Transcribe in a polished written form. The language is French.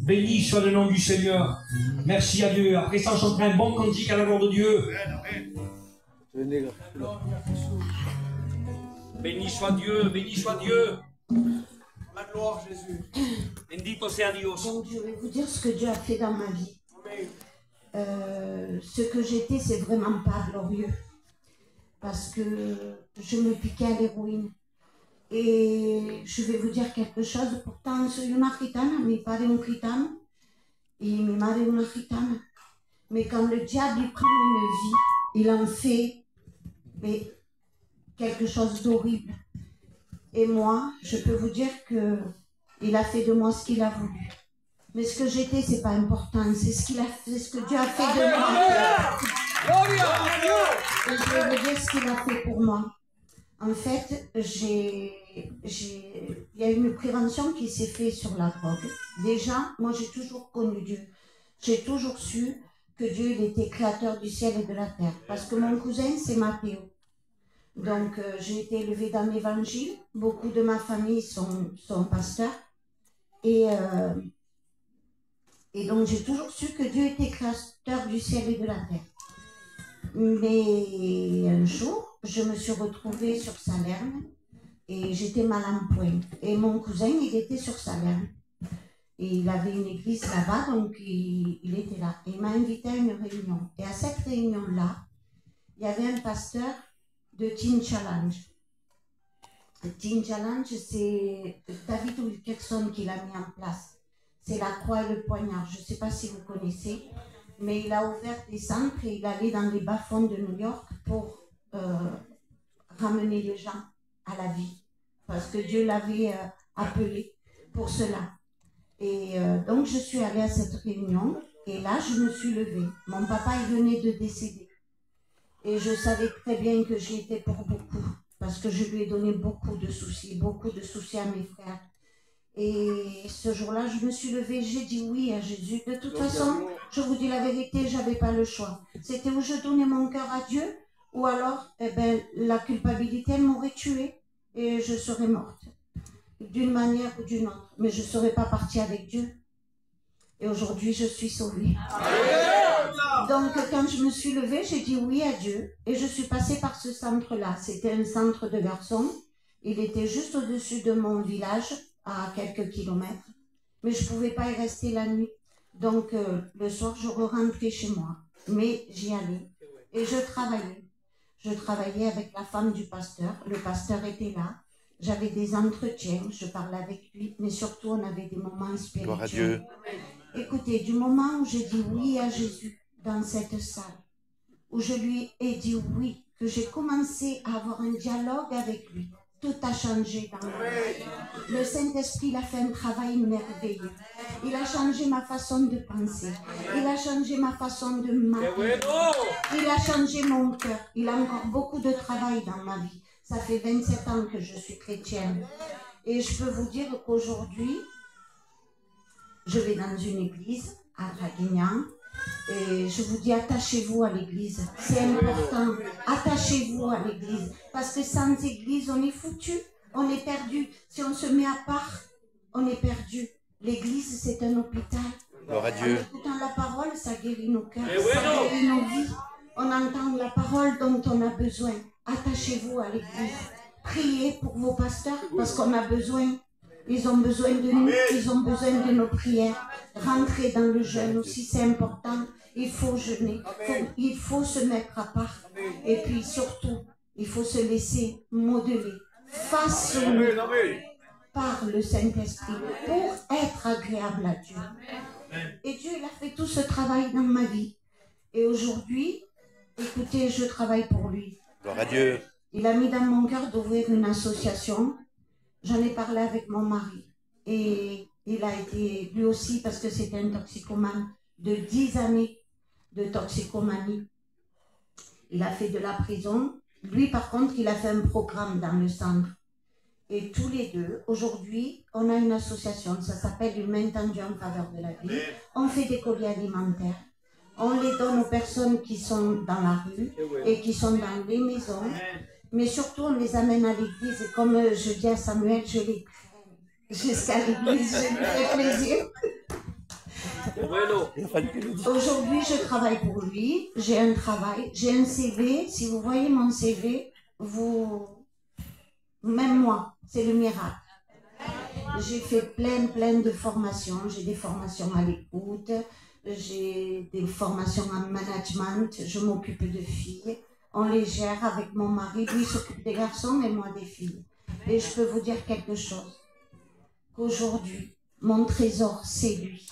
Béni soit le nom du Seigneur. Merci à Dieu. Après ça, on chantera un bon cantique à la gloire de Dieu. Béni soit Dieu, béni soit Dieu. La gloire, Jésus. Bendito sea Dios. Donc je vais vous dire ce que Dieu a fait dans ma vie. Ce que j'étais, c'est vraiment pas glorieux. Parce que je me piquais à l'héroïne. Et je vais vous dire quelque chose. Pourtant, soy una gitana, mi padre un gitano et mi madre una gitana. Mais quand le diable il prend une vie, il en fait quelque chose d'horrible. Et moi, je peux vous dire que il a fait de moi ce qu'il a voulu. Mais ce que j'étais, c'est pas important. C'est ce qu'il a fait, c'est ce que Dieu a fait de moi. Et je vais vous dire ce qu'il a fait pour moi. En fait, il y a une prévention qui s'est faite sur la drogue. Déjà, moi, j'ai toujours connu Dieu. J'ai toujours su que Dieu, il était créateur du ciel et de la terre. Parce que mon cousin, c'est Mathéo. Donc, j'ai été élevée dans l'évangile. Beaucoup de ma famille sont pasteurs. Et donc, j'ai toujours su que Dieu était créateur du ciel et de la terre. Mais un jour, je me suis retrouvée sur Salerne et j'étais mal en point. Et mon cousin, il était sur Salerne. Et il avait une église là-bas, donc il était là. Et il m'a invité à une réunion. Et à cette réunion-là, il y avait un pasteur de Teen Challenge. Teen Challenge, c'est David Wilkerson qui l'a mis en place. C'est la croix et le poignard. Je ne sais pas si vous connaissez, mais il a ouvert des centres et il allait dans les bas-fonds de New York pour ramener les gens à la vie. Parce que Dieu l'avait appelé pour cela. Et donc je suis allée à cette réunion et là je me suis levée. Mon papa il venait de décéder. Et je savais très bien que j'y étais pour beaucoup. Parce que je lui ai donné beaucoup de soucis à mes frères. Et ce jour-là, je me suis levée, j'ai dit oui à Jésus. De toute façon, je vous dis la vérité, j'avais pas le choix. C'était où je donnais mon cœur à Dieu, ou alors, la culpabilité, elle m'aurait tuée et je serais morte. D'une manière ou d'une autre. Mais je ne serais pas partie avec Dieu. Et aujourd'hui, je suis sauvée. Donc, quand je me suis levée, j'ai dit oui à Dieu. Et je suis passée par ce centre-là. C'était un centre de garçons. Il était juste au-dessus de mon village, à quelques kilomètres. Mais je ne pouvais pas y rester la nuit. Donc, le soir, je rentrais chez moi. Mais j'y allais. Et je travaillais. Je travaillais avec la femme du pasteur. Le pasteur était là. J'avais des entretiens, je parlais avec lui, mais surtout on avait des moments spirituels. Gloire à Dieu. Écoutez, du moment où j'ai dit oui à Jésus dans cette salle, où je lui ai dit oui, que j'ai commencé à avoir un dialogue avec lui, tout a changé dans ma vie. Le Saint-Esprit, il a fait un travail merveilleux. Il a changé ma façon de penser. Il a changé ma façon de m'appeler. Il a changé mon cœur. Il a encore beaucoup de travail dans ma vie. Ça fait 27 ans que je suis chrétienne. Et je peux vous dire qu'aujourd'hui, je vais dans une église à Draguignan. Et je vous dis, attachez-vous à l'église. C'est important. Attachez-vous à l'église. Parce que sans église, on est foutu. On est perdu. Si on se met à part, on est perdu. L'église, c'est un hôpital. Gloire à Dieu. En écoutant la parole, ça guérit nos cœurs. Ça guérit nos vies. On entend la parole dont on a besoin. Attachez-vous à l'église. Priez pour vos pasteurs parce qu'on a besoin. Ils ont besoin de nous. Ils ont besoin de nos prières. Rentrez dans le jeûne aussi, c'est important. Il faut jeûner. Il faut se mettre à part. Et puis surtout, il faut se laisser modeler, façonner par le Saint-Esprit pour être agréable à Dieu. Et Dieu, il a fait tout ce travail dans ma vie. Et aujourd'hui, écoutez, je travaille pour lui. Gloire à Dieu. Il a mis dans mon cœur d'ouvrir une association. J'en ai parlé avec mon mari. Et il a été, lui aussi, parce que c'était un toxicomane, de 10 années de toxicomanie. Il a fait de la prison. Lui, par contre, il a fait un programme dans le centre. Et tous les deux, aujourd'hui, on a une association. Ça s'appelle une main tendue en faveur de la vie. On fait des colis alimentaires. On les donne aux personnes qui sont dans la rue et qui sont dans les maisons. Mais surtout, on les amène à l'église. Et comme je dis à Samuel, je les traîne jusqu'à l'église. Je lui fais plaisir. Aujourd'hui, je travaille pour lui. J'ai un travail, j'ai un CV. Si vous voyez mon CV, même moi, c'est le miracle. J'ai fait plein de formations. J'ai des formations à l'écoute, j'ai des formations en management. Je m'occupe de filles. On les gère avec mon mari. Lui s'occupe des garçons et moi des filles. Et je peux vous dire quelque chose. Qu'aujourd'hui, mon trésor, c'est lui.